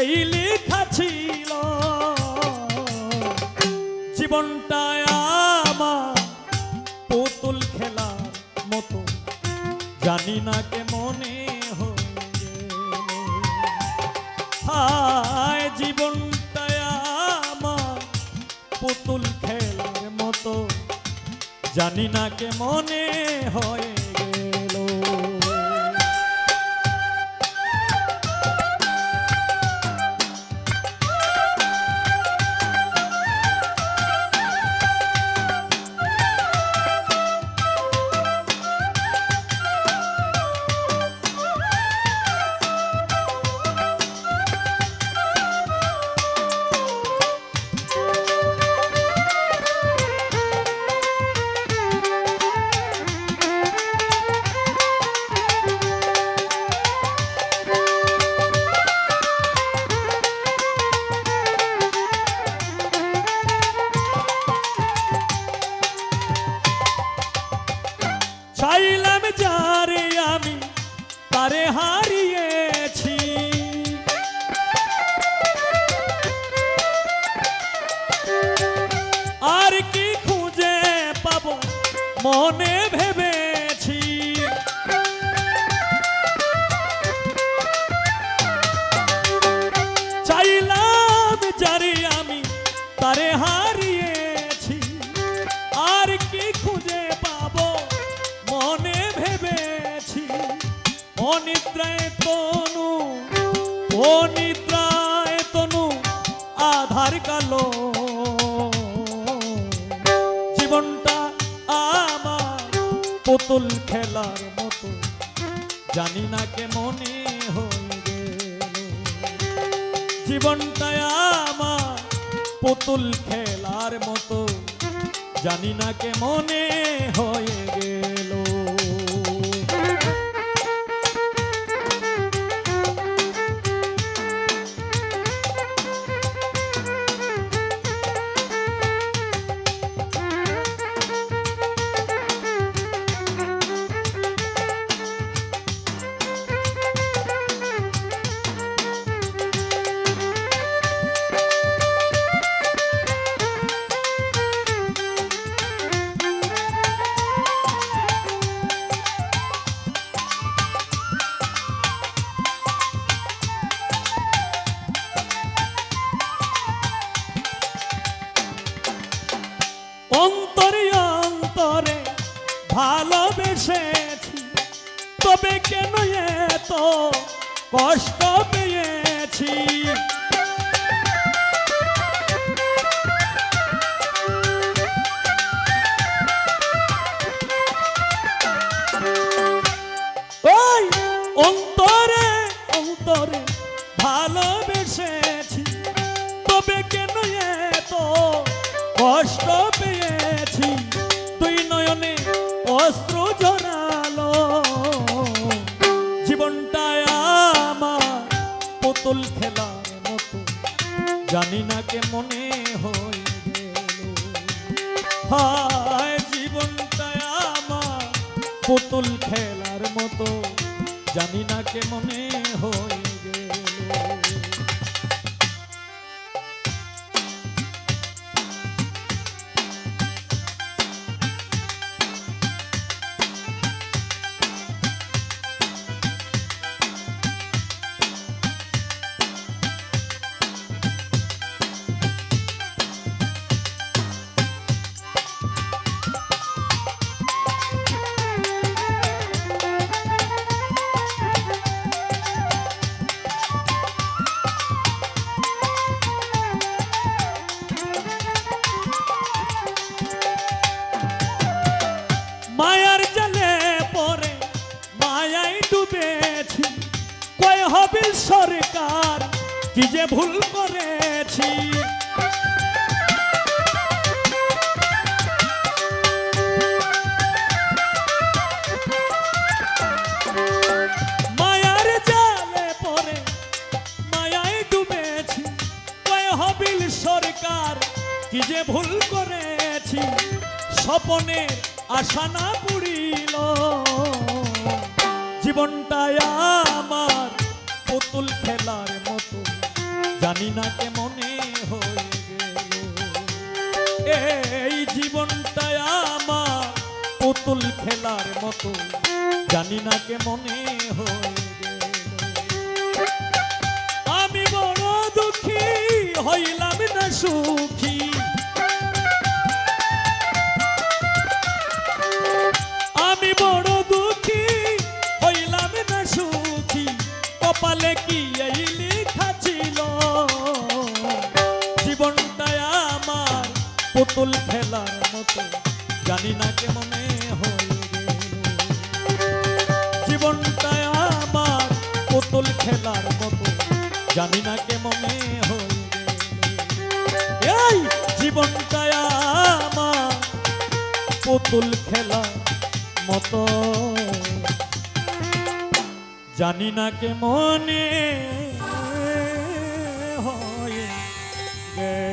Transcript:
এই লেখা ছিল জীবনটা আমার পুতুল খেলার মতো জানি না কে মনে হয়ে গেল। হায় জীবনটা আমার পুতুল খেলার মতো জানি না কে মনে হয়ে গেল। চাইলাম যারে আমি তারে হারিয়েছি, আর কি খুঁজে পাবো মনে ভেবেছি। চাইলাম যারে আমি তারে হারিয়েছি, আর কি খুঁজে পাবো মনে ভেবেছি। অনিদ্রায় তনু অনিদ্রায় তনু আধার কালো, জীবনটা আমার পুতুল খেলার মতো জানি না কে মনে হয়ে গেল। জীবনটা আমার পুতুল খেলার মতো জানি না কে মনে হয়ে গেল। অন্তরে অন্তরে ভালোবেসেছি, তবে কেন এত কষ্ট পেয়েছি। ওই অন্তরে অন্তরে ভালোবেসেছি, তবে কেন এত কষ্ট পেয়েছি। তুই নয়নে অস্ত্র জড়ালো, জীবনটা আমার পুতুল খেলার মতো জানি না কে মনে হয়ে গেল। হায় জীবনটা আমার পুতুল খেলার মতো জানি না কে মনে হয়ে গেল। মায়ার জালে পরে মায়ায় ডুবেছি, কয় হবিল সরকার কি যে ভুল করেছি। মায়ার জালে পরে মায়ায় ডুবেছি, কয় হবিল সরকার কি যে ভুল করেছি। স্বপনে আশা না পুরিল, জীবনটা আমার পুতুল খেলার মতো জানি না কেমনে হয়ে গেল। এই জীবনটা আমার পুতুল খেলার মতো, জানি না কেমনে হয়ে গেল। আমি বড় দুঃখী হইলাম না সুখী, আমি বড় দুঃখী হইলাম না সুখী, কপালে কি এই লেখা ছিল। জীবনটা আমার পুতুল খেলার মতো, জানি না কেমনে হয়ে গেল। জীবনটা আমার পুতুল খেলার মতো, জানি না কেমনে হয়ে গেল। এই জীবনটা আমার পুতুল খেলার মতো, জানি না কেমনে হয়ে গেল।